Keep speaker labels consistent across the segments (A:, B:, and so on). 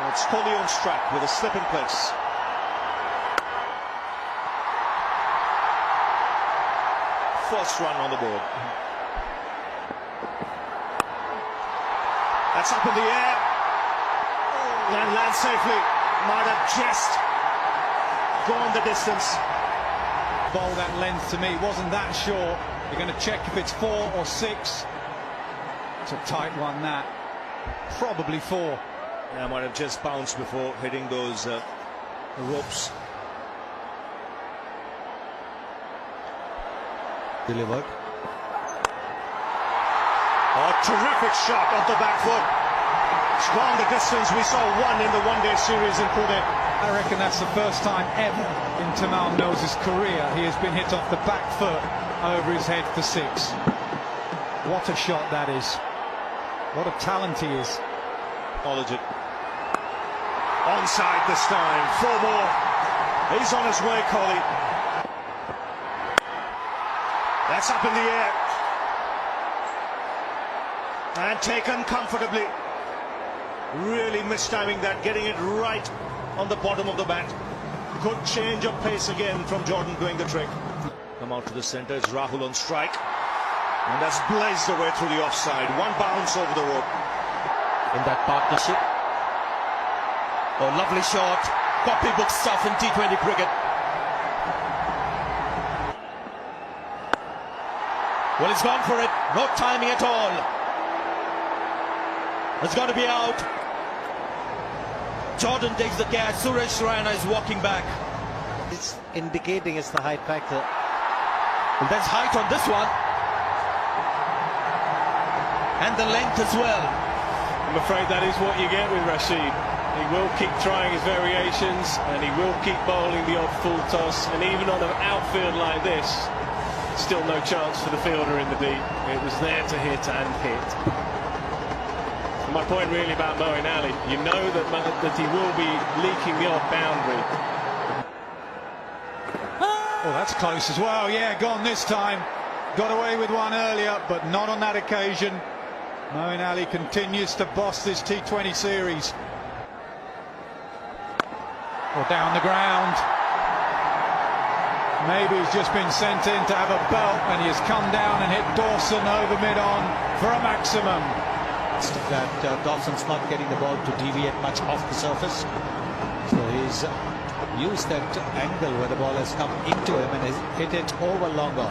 A: It's fully on strike with a slip in place. First run on the board. That's up in the air and lands safely. Might have just gone the distance.
B: Bowl that length to me wasn't that short. You're going to check if it's 4 or 6. It's a tight one, that. Probably 4.
A: Yeah, might have just bounced before hitting those ropes.
C: Delivered.
A: Oh, terrific shot off the back foot. It's gone the distance. We saw one in the one-day series in Pune.
B: I reckon that's the first time ever in Tamal Mills' career he has been hit off the back foot over his head for 6. What a shot that is. What a talent he is.
A: Acknowledge it. Onside this time. 4 more. He's on his way, Kohli. That's up in the air. And taken comfortably. Really mistiming that, getting it right on the bottom of the bat. Good change of pace again from Jordan doing the trick. Come out to the centre, it's Rahul on strike. And that's blazed away through the offside. One bounce over the rope.
C: In that partnership. Oh, lovely shot. Copybook stuff in T20 cricket. Well, he's gone for it. No timing at all. It's got to be out. Jordan takes the catch. Suresh Raina is walking back.
D: It's indicating it's the height factor.
C: Well, there's height on this one. And the length as well.
E: I'm afraid that is what you get with Rashid. He will keep trying his variations and he will keep bowling the odd full toss. And even on an outfield like this, still no chance for the fielder in the deep. It was there to hit and hit. My point really about Moeen Ali, you know that he will be leaking the odd boundary.
B: Oh, that's close as well. Yeah, gone this time. Got away with one earlier, but not on that occasion. Moeen Ali continues to boss this T20 series. Or down the ground. Maybe he's just been sent in to have a belt and he has come down and hit Dawson over mid-on for a maximum.
D: That Dawson's not getting the ball to deviate much off the surface. So he's used that angle where the ball has come into him and has hit it over longer.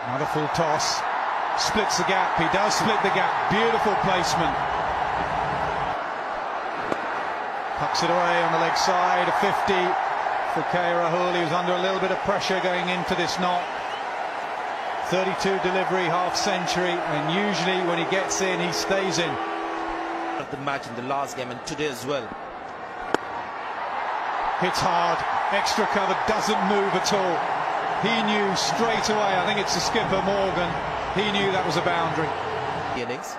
B: Another full toss. Splits the gap. He does split the gap. Beautiful placement. Pucks it away on the leg side. A 50 for K. Rahul. He was under a little bit of pressure going into this knot. 32 delivery, half century, and usually when he gets in, he stays in.
C: Of the match in the last game and today as well.
B: Hits hard, extra cover, doesn't move at all. He knew straight away, I think it's the skipper Morgan, he knew that was a boundary.
C: Innings.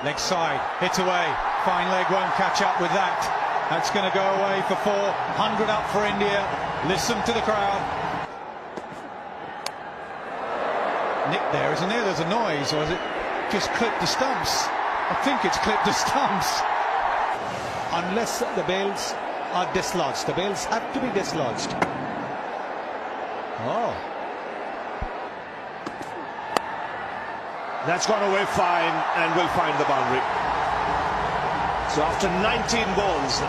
B: Leg side, hit away, fine leg won't catch up with that. That's going to go away for 4, 100 up for India. Listen to the crowd. Nick there, isn't there? There's a noise, or has it just clipped the stumps? I think it's clipped the stumps.
D: Unless the bails are dislodged. The bails have to be dislodged. Oh.
A: That's gone away fine and will find the boundary. So after 19 balls,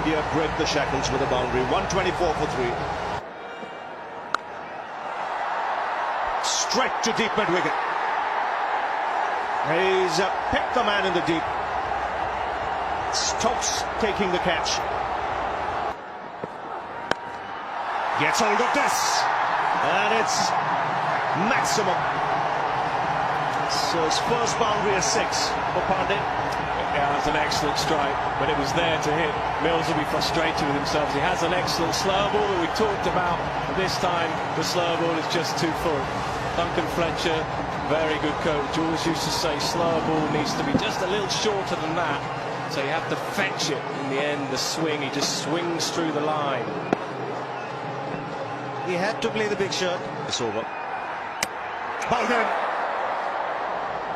A: India break the shackles with a boundary. 124 for 3. Straight to deep mid-wicket. He's picked the man in the deep. Stokes taking the catch. Gets hold of this. And it's maximum. So his first boundary is 6 for Pandey.
E: Yeah, that's an excellent strike. When it was there to hit, Mills will be frustrated with himself. He has an excellent slow ball that we talked about. This time, the slow ball is just too full. Duncan Fletcher, very good coach, always used to say slow ball needs to be just a little shorter than that. So you have to fetch it in the end, the swing, he just swings through the line.
D: He had to play the big shot.
A: It's over. Bowled in.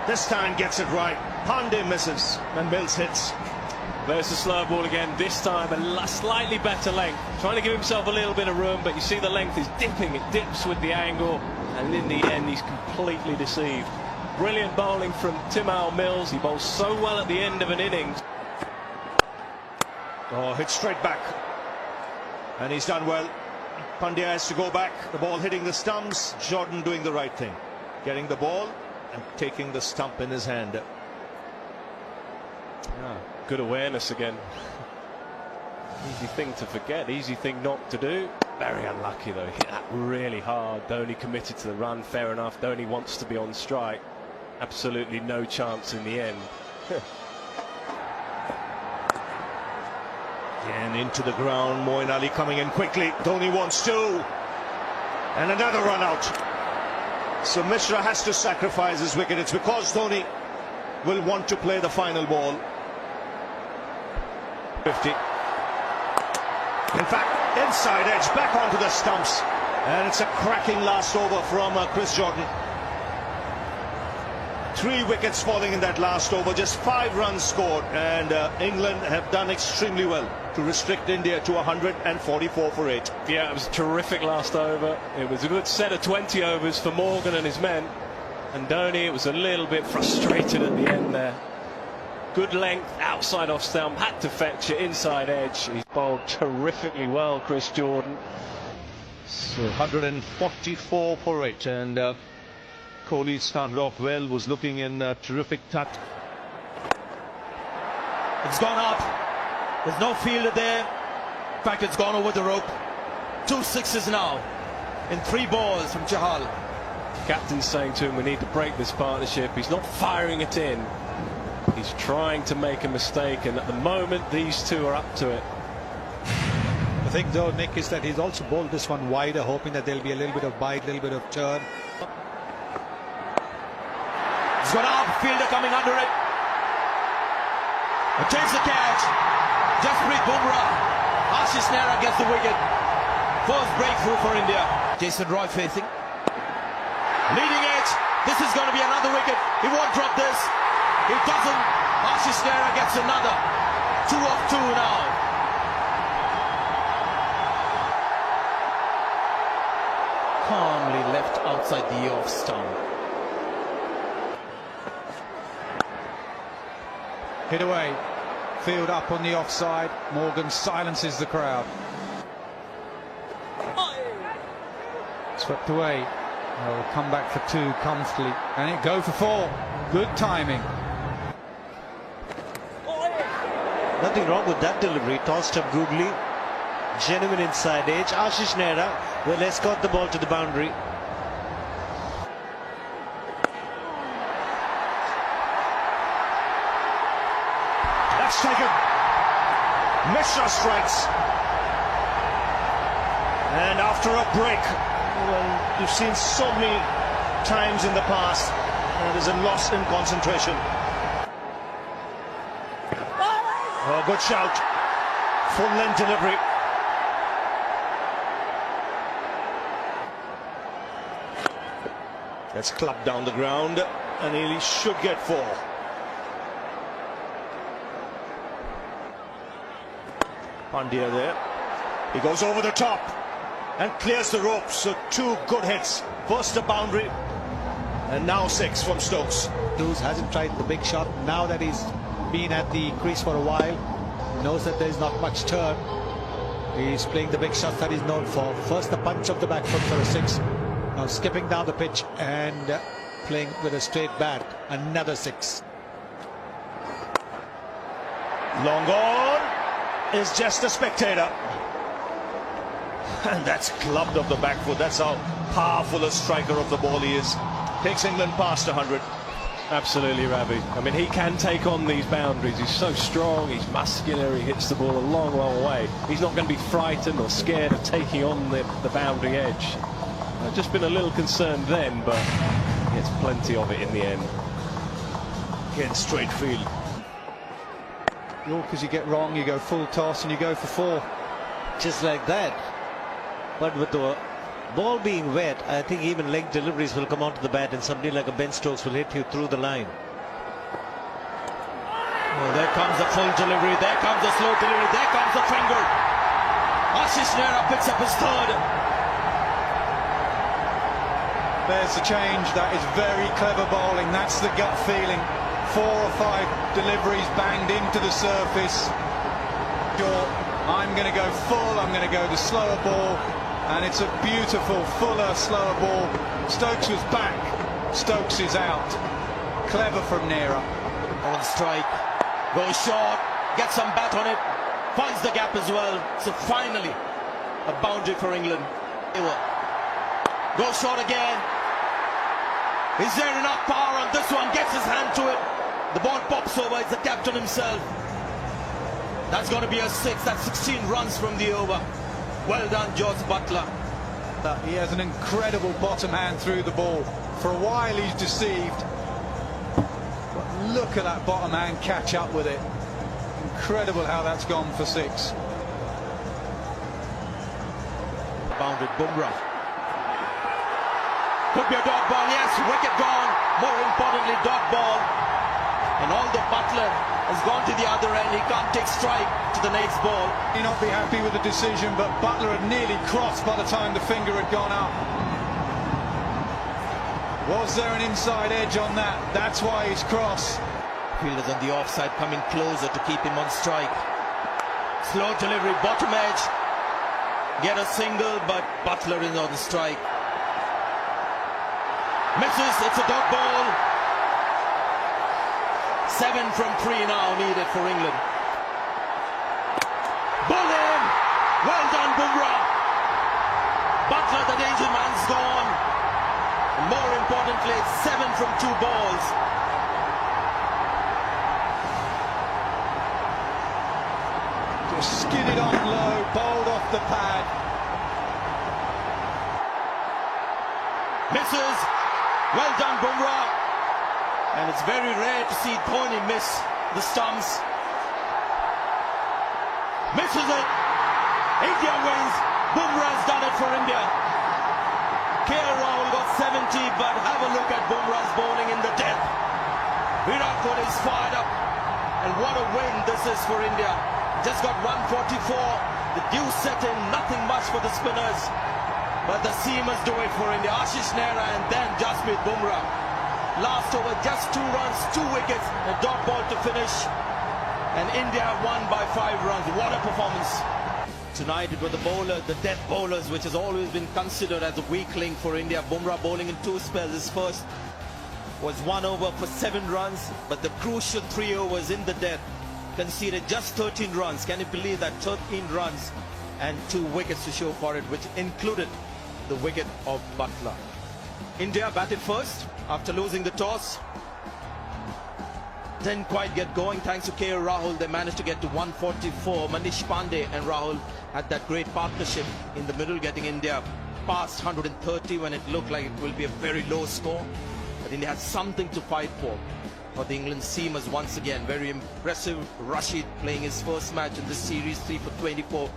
A: This time gets it right. Pandey misses and Mills hits.
E: There's the slow ball again, this time a slightly better length. Trying to give himself a little bit of room, but you see the length is dipping. It dips with the angle, and in the end he's completely deceived. Brilliant bowling from Tymal Mills. He bowls so well at the end of an innings.
A: Oh, hit straight back. And he's done well. Pandya has to go back. The ball hitting the stumps. Jordan doing the right thing. Getting the ball and taking the stump in his hand.
E: Good awareness again. Easy thing to forget, easy thing not to do. Very unlucky though, hit that really hard. Dhoni committed to the run, fair enough. Dhoni wants to be on strike. Absolutely no chance in the end.
A: Again into the ground, Moeen Ali coming in quickly. Dhoni wants two. And another run out. So Mishra has to sacrifice his wicket. It's because Dhoni will want to play the final ball. 50. In fact, inside edge, back onto the stumps. And it's a cracking last over from Chris Jordan. 3 wickets falling in that last over, just 5 runs scored. And England have done extremely well to restrict India to 144 for 8.
E: Yeah, it was a terrific last over. It was a good set of 20 overs for Morgan and his men. And Dhoni, it was a little bit frustrated at the end there. Good length, outside off stump, had to fetch it, inside edge. He's bowled terrifically well, Chris Jordan.
F: So 144 for 8, and Kohli started off well, was looking in terrific touch.
C: It's gone up. There's no fielder there. In fact, it's gone over the rope. 2 sixes now in 3 balls from Chahal.
E: Captain's saying to him, we need to break this partnership. He's not firing it in. He's trying to make a mistake, and at the moment these two are up to it.
D: The thing though, Nick, is that he's also bowled this one wider, hoping that there'll be a little bit of bite, a little bit of turn.
C: It's gone up, fielder coming under it. Chase the catch. Jasprit Bumrah. Ashish Nehra gets the wicket. First breakthrough for India. Jason Roy facing. Leading edge. This is going to be another wicket. He won't drop this. He doesn't. Ashish Nehra gets another. 2 of 2 now. Calmly left outside the off stump.
B: Hit away. Field up on the offside. Morgan silences the crowd. Swept away. They'll come back for 2 comfortably. And it go for 4. Good timing.
G: Nothing wrong with that delivery. Tossed up googly. Genuine inside edge. Ashish Nehra will escort the ball to the boundary.
A: That's taken. Mishra strikes. And after a break, well, you've seen so many times in the past, there's a loss in concentration. Oh, good shout. Full length delivery. That's clubbed down the ground, and he should get 4. Pandya there. He goes over the top and clears the ropes. So 2 good hits. First the boundary, and now 6 from Stokes.
D: Hughes hasn't tried the big shot. Now that he's been at the crease for a while, he knows that there's not much turn. He's playing the big shots that he's known for. First the punch of the back foot for a 6. Now skipping down the pitch and playing with a straight bat. Another 6.
A: Long on is just a spectator. And that's clubbed off the back foot. That's how powerful a striker of the ball he is. Takes England past 100.
E: Absolutely, Ravi. I mean, he can take on these boundaries. He's so strong, he's muscular, he hits the ball a long, long way. He's not going to be frightened or scared of taking on the boundary edge. I've just been a little concerned then, but he gets plenty of it in the end.
A: Again, straight field.
B: Yorkers you get wrong, you go full toss and you go for 4.
G: Just like that. But with the Ball being wet, I think even leg deliveries will come onto the bat and somebody like a Ben Stokes will hit you through the line.
C: Oh, there comes a full delivery, there comes a slow delivery, there comes a finger. Ashish Nehra picks up his third.
B: There's the change. That is very clever bowling. That's the gut feeling. 4 or 5 deliveries banged into the surface. I'm going to go full, I'm going to go the slower ball, and it's a beautiful, fuller, slower ball. Stokes was back, Stokes is out. Clever from Nehra.
C: On strike, goes short, gets some bat on it, finds the gap as well. So finally, a boundary for England. Goes short again. Is there enough power on this one? Gets his hand to it. The ball pops over, it's the captain himself. That's going to be a 6, that's 16 runs from the over. Well done, Jos Buttler.
B: He has an incredible bottom hand through the ball. For a while he's deceived. But look at that bottom hand catch up with it. Incredible how that's gone for 6.
C: Bounded Bumrah. Could be a dot ball, yes, wicket gone. More importantly, dot ball. And although Buttler has gone to the other end, he can't take strike to the next ball.
B: He not be happy with the decision, but Buttler had nearly crossed by the time the finger had gone up. Was there an inside edge on that? That's why he's cross.
C: Fielders on the offside coming closer to keep him on strike. Slow delivery, bottom edge. Get a single, but Buttler is on strike. Misses, it's a dot ball. 7 from 3 now needed for England. Ball in! Well done, Bumrah. Buttler, the danger man's gone. And more importantly, 7 from 2 balls.
B: Just skidded on low, bowled off the pad.
C: Misses. Well done, Bumrah. And it's very rare to see Dhoni miss the stumps. Misses it. India wins. Bumrah has done it for India. KL Rahul got 70, but have a look at Bumrah's bowling in the death. Virat Kohli is fired up. And what a win this is for India. Just got 144. The due set in, nothing much for the spinners. But the seamers do it for India. Ashish Nehra and then Jasprit Bumrah. Last over, just 2 runs, 2 wickets, a dot ball to finish. And India have won by 5 runs. What a performance. Tonight it was the bowler, the death bowlers, which has always been considered as a weak link for India. Bumrah bowling in 2 spells. His first was 1 over for 7 runs, but the crucial 3 overs in the death conceded just 13 runs. Can you believe that? 13 runs and 2 wickets to show for it, which included the wicket of Buttler. India batted first after losing the toss. Didn't quite get going thanks to KL Rahul. They managed to get to 144. Manish Pandey and Rahul had that great partnership in the middle, getting India past 130 when it looked like it will be a very low score. But India had something to fight for the England seamers once again. Very impressive. Rashid playing his first match in this series, 3 for 24.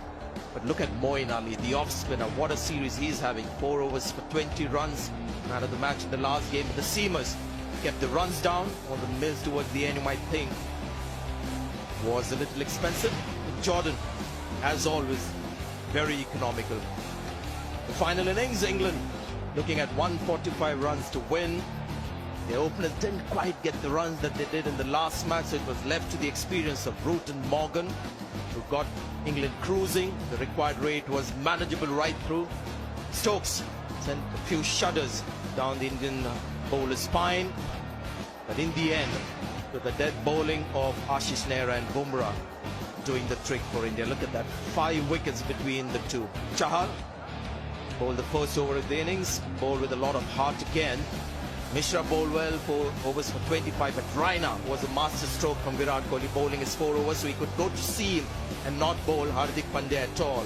C: But look at Moeen Ali, the off-spinner. What a series he's having. 4 overs for 20 runs. Man of the match in the last game. But the seamers kept the runs down. On the mills towards the end, you might think was a little expensive. But Jordan, as always, very economical. The final innings, England looking at 145 runs to win. Their openers didn't quite get the runs that they did in the last match, so it was left to the experience of Root and Morgan, who got England cruising. The required rate was manageable right through. Stokes sent a few shudders down the Indian bowler's spine, but in the end, with the dead bowling of Ashish Nehra and Bumrah doing the trick for India. Look at that, 5 wickets between the two. Chahal bowled the first over of the innings, bowled with a lot of heart again. Mishra bowled well, 4 overs for 25, but Raina was a master stroke from Virat Kohli, bowling his 4 overs, so he could go to seam and not bowl Hardik Pandya at all.